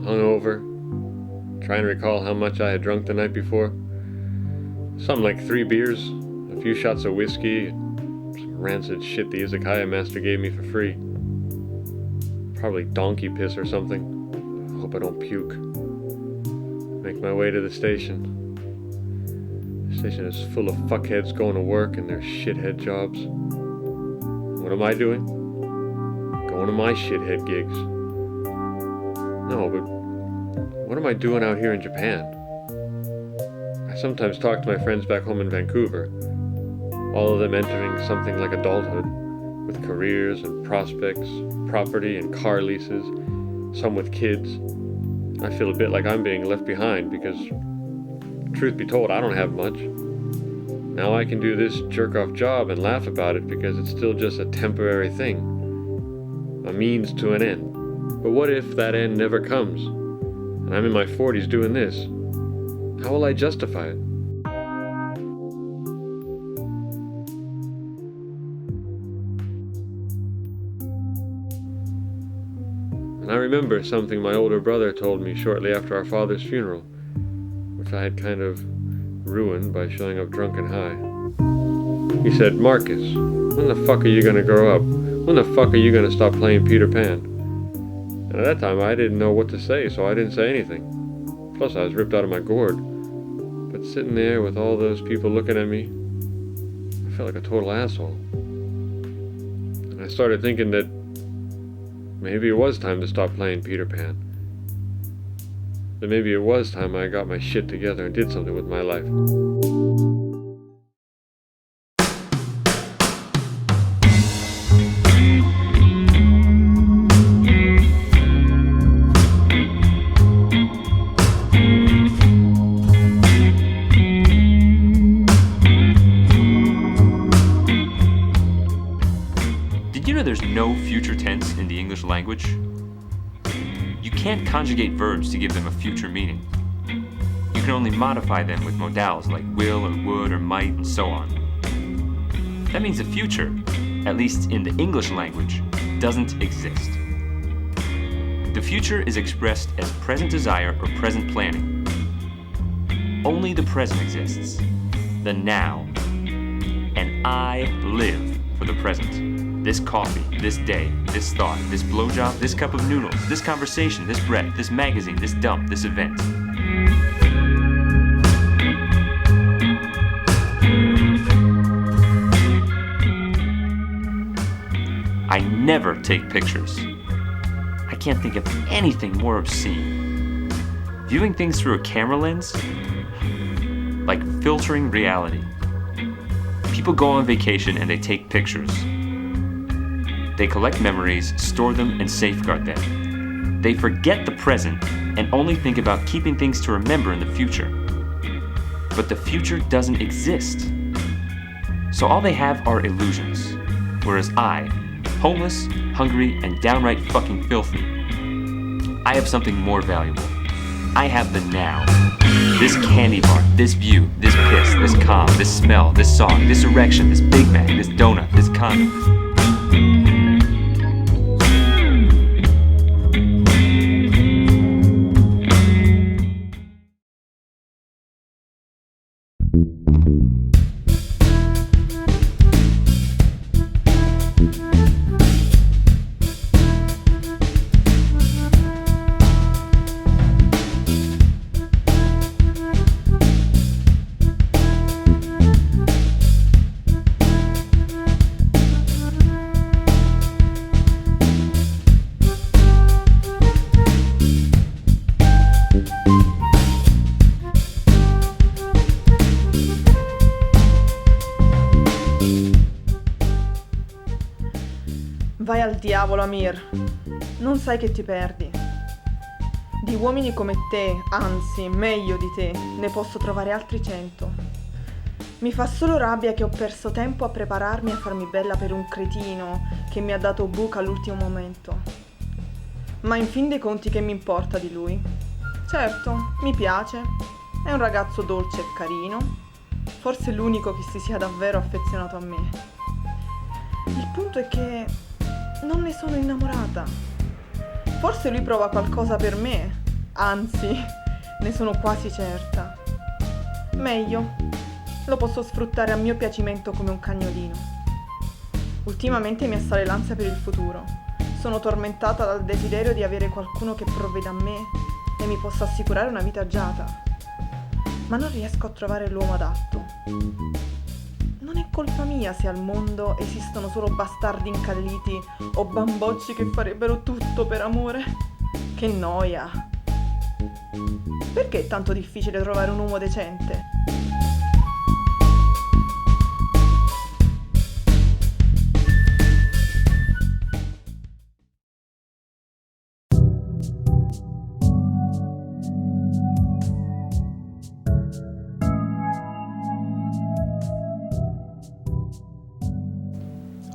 hungover, trying to recall how much I had drunk the night before. Something like 3 beers, a few shots of whiskey, some rancid shit the izakaya master gave me for free. Probably donkey piss or something. Hope I don't puke. Make my way to the station. The station is full of fuckheads going to work in their shithead jobs. What am I doing? Going to my shithead gigs. No, but what am I doing out here in Japan? I sometimes talk to my friends back home in Vancouver, all of them entering something like adulthood, with careers and prospects, property and car leases, some with kids. I feel a bit like I'm being left behind because, truth be told, I don't have much. Now I can do this jerk-off job and laugh about it because it's still just a temporary thing, a means to an end. But what if that end never comes, and I'm in my 40s doing this? How will I justify it? And I remember something my older brother told me shortly after our father's funeral, which I had kind of ruined by showing up drunk and high. He said, "Marcus, when the fuck are you gonna grow up? When the fuck are you gonna stop playing Peter Pan?" And at that time I didn't know what to say, so I didn't say anything. Plus I was ripped out of my gourd. But sitting there with all those people looking at me, I felt like a total asshole. And I started thinking that maybe it was time to stop playing Peter Pan. That maybe it was time I got my shit together and did something with my life. Did you know there's no future tense in the English language? You can't conjugate verbs to give them a future meaning. You can only modify them with modals like will or would or might and so on. That means the future, at least in the English language, doesn't exist. The future is expressed as present desire or present planning. Only the present exists, the now, and I live for the present. This coffee, this day, this thought, this blowjob, this cup of noodles, this conversation, this breath, this magazine, this dump, this event. I never take pictures. I can't think of anything more obscene. Viewing things through a camera lens, like filtering reality. People go on vacation and they take pictures. They collect memories, store them, and safeguard them. They forget the present and only think about keeping things to remember in the future. But the future doesn't exist. So all they have are illusions. Whereas I, homeless, hungry, and downright fucking filthy, I have something more valuable. I have the now. This candy bar, this view, this piss, this calm, this smell, this song, this erection, this Big Mac, this donut, this condom. Vai al diavolo, Amir. Non sai che ti perdi. Di uomini come te, anzi, meglio di te, ne posso trovare altri 100. Mi fa solo rabbia che ho perso tempo a prepararmi a farmi bella per un cretino che mi ha dato buca all'ultimo momento. Ma in fin dei conti che mi importa di lui? Certo, mi piace. È un ragazzo dolce e carino. Forse l'unico che si sia davvero affezionato a me. Il punto è che non ne sono innamorata. Forse lui prova qualcosa per me, Anzi, ne sono quasi certa. Meglio, lo posso sfruttare a mio piacimento come un cagnolino. Ultimamente mi assale l'ansia per il futuro. Sono tormentata dal desiderio di avere qualcuno che provveda a me e mi possa assicurare una vita agiata. Ma non riesco a trovare l'uomo adatto. Non è colpa mia se al mondo esistono solo bastardi incalliti o bambocci che farebbero tutto per amore. Che noia! Perché è tanto difficile trovare un uomo decente?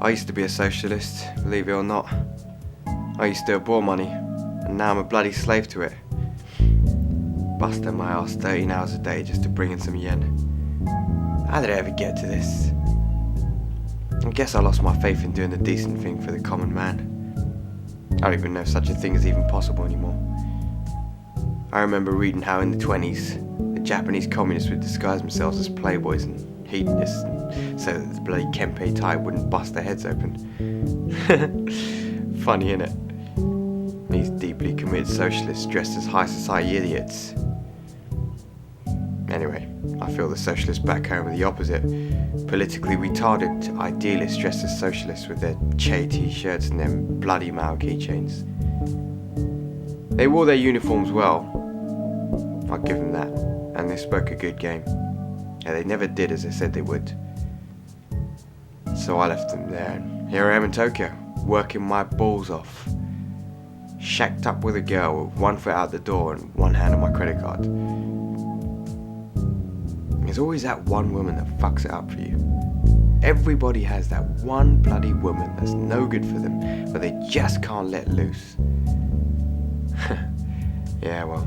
I used to be a socialist, believe it or not. I used to abhor money, and now I'm a bloody slave to it. Busting my ass 13 hours a day just to bring in some yen. How did I ever get to this? I guess I lost my faith in doing the decent thing for the common man. I don't even know if such a thing is even possible anymore. I remember reading how in the 20s, the Japanese communists would disguise themselves as playboys and hedonists so that the bloody kempe tie wouldn't bust their heads open. Funny, innit? These deeply committed socialists dressed as high society idiots. Anyway, I feel the socialists back home are the opposite. Politically retarded idealists dressed as socialists with their Che t-shirts and them bloody Mao keychains. They wore their uniforms well, I'll give them that, and they spoke a good game. Yeah, they never did as they said they would. So I left them there, and here I am in Tokyo, working my balls off. Shacked up with a girl with one foot out the door and one hand on my credit card. There's always that one woman that fucks it up for you. Everybody has that one bloody woman that's no good for them, but they just can't let loose. Yeah, well,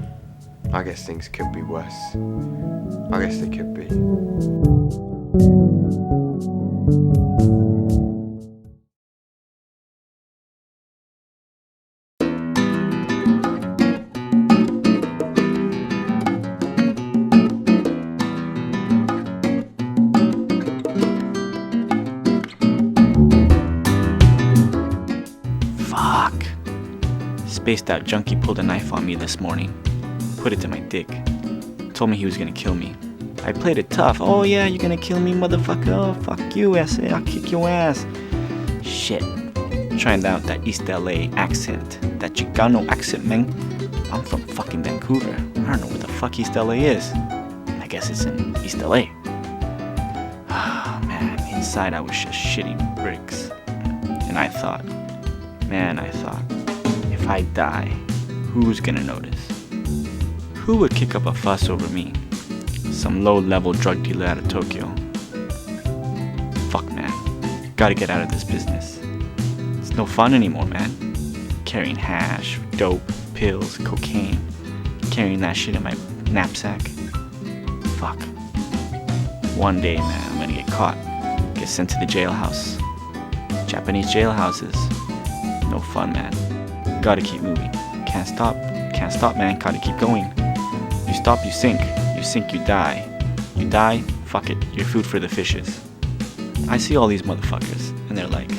I guess things could be worse. I guess they could be. Fuck. Spaced out junkie pulled a knife on me this morning. Put it to my dick. Told me he was gonna kill me. I played it tough. Oh yeah, you're gonna kill me, motherfucker. Oh, fuck you, SA. I'll kick your ass. Shit. Trying out that East LA accent. That Chicano accent, man. I'm from fucking Vancouver. I don't know where the fuck East LA is. I guess it's in East LA. Ah, man. Inside I was just shitting bricks. And I thought, if I die, who's gonna notice? Who would kick up a fuss over me? Some low-level drug dealer out of Tokyo. Fuck, man. Gotta get out of this business. It's no fun anymore, man. Carrying hash, dope, pills, cocaine. Carrying that shit in my knapsack. Fuck. One day, man, I'm gonna get caught. Get sent to the jailhouse. Japanese jailhouses. No fun, man. Gotta keep moving. Can't stop, man. Gotta keep going. You stop, you sink. You sink, you die. You die, fuck it. You're food for the fishes. I see all these motherfuckers, and they're like,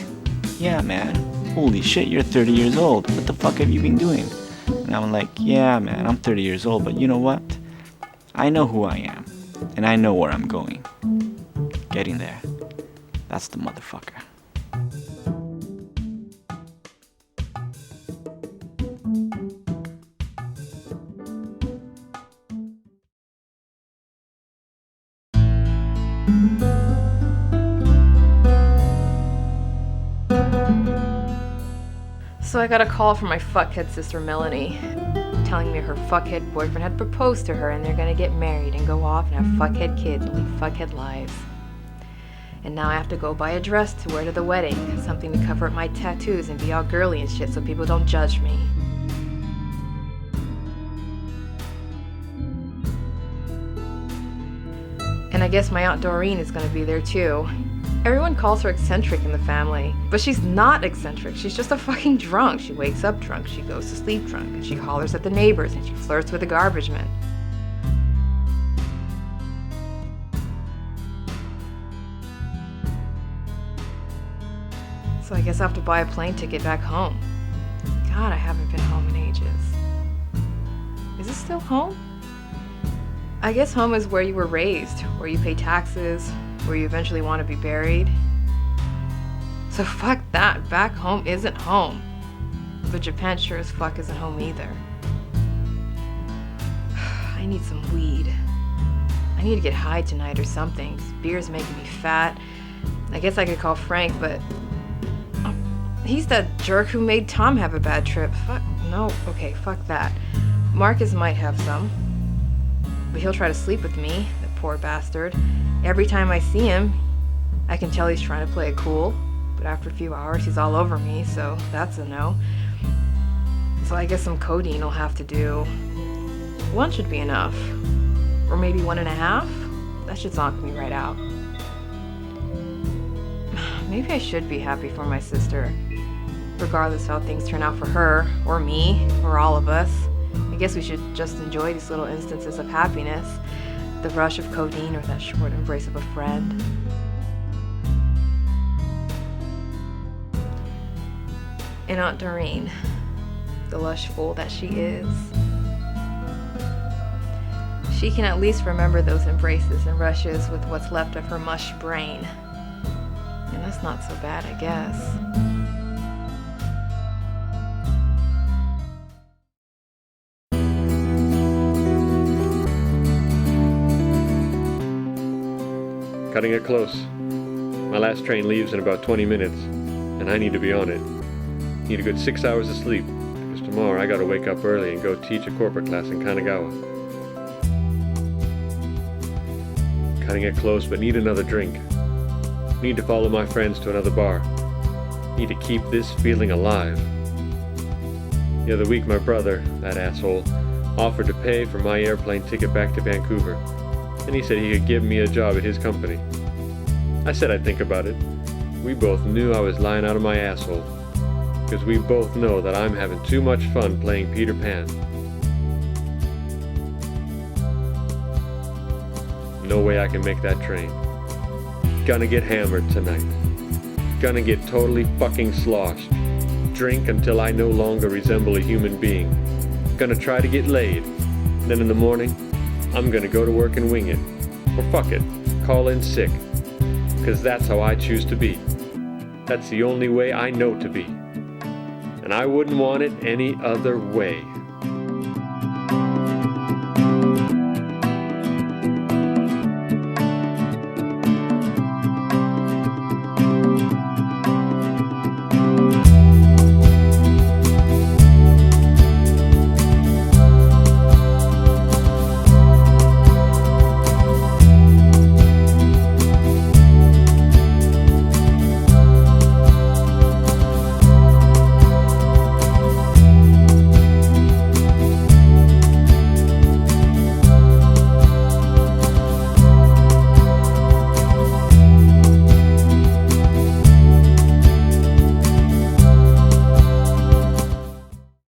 yeah, man. Holy shit, you're 30 years old. What the fuck have you been doing? And I'm like, yeah, man, I'm 30 years old, but you know what? I know who I am, and I know where I'm going. Getting there. That's the motherfucker. So I got a call from my fuckhead sister Melanie, telling me her fuckhead boyfriend had proposed to her and they're gonna get married and go off and have fuckhead kids and live fuckhead lives. And now I have to go buy a dress to wear to the wedding, something to cover up my tattoos and be all girly and shit so people don't judge me. And I guess my Aunt Doreen is gonna be there too. Everyone calls her eccentric in the family, but she's not eccentric. She's just a fucking drunk. She wakes up drunk, she goes to sleep drunk, and she hollers at the neighbors, and she flirts with the garbage men. So I guess I have to buy a plane ticket back home. God, I haven't been home in ages. Is this still home? I guess home is where you were raised, where you pay taxes, where you eventually want to be buried. So fuck that, back home isn't home. But Japan sure as fuck isn't home either. I need some weed. I need to get high tonight or something. This beer's making me fat. I guess I could call Frank, but he's that jerk who made Tom have a bad trip. Fuck, no, okay, fuck that. Marcus might have some, but he'll try to sleep with me, the poor bastard. Every time I see him, I can tell he's trying to play it cool, but after a few hours, he's all over me, so that's a no. So I guess some codeine will have to do. One should be enough, or maybe 1.5. That should zonk me right out. Maybe I should be happy for my sister, regardless how things turn out for her, or me, or all of us. I guess we should just enjoy these little instances of happiness, the rush of codeine or that short embrace of a friend. And Aunt Doreen, the lush fool that she is, she can at least remember those embraces and rushes with what's left of her mush brain. And that's not so bad, I guess. Cutting it close. My last train leaves in about 20 minutes, and I need to be on it. Need a good 6 hours of sleep, because tomorrow I gotta wake up early and go teach a corporate class in Kanagawa. Cutting it close, but need another drink. Need to follow my friends to another bar. Need to keep this feeling alive. The other week my brother, that asshole, offered to pay for my airplane ticket back to Vancouver, and he said he could give me a job at his company. I said I'd think about it. We both knew I was lying out of my asshole, because we both know that I'm having too much fun playing Peter Pan. No way I can make that train. Gonna get hammered tonight. Gonna get totally fucking sloshed. Drink until I no longer resemble a human being. Gonna try to get laid. Then in the morning, I'm gonna go to work and wing it. Or fuck it, call in sick. Because that's how I choose to be. That's the only way I know to be. And I wouldn't want it any other way.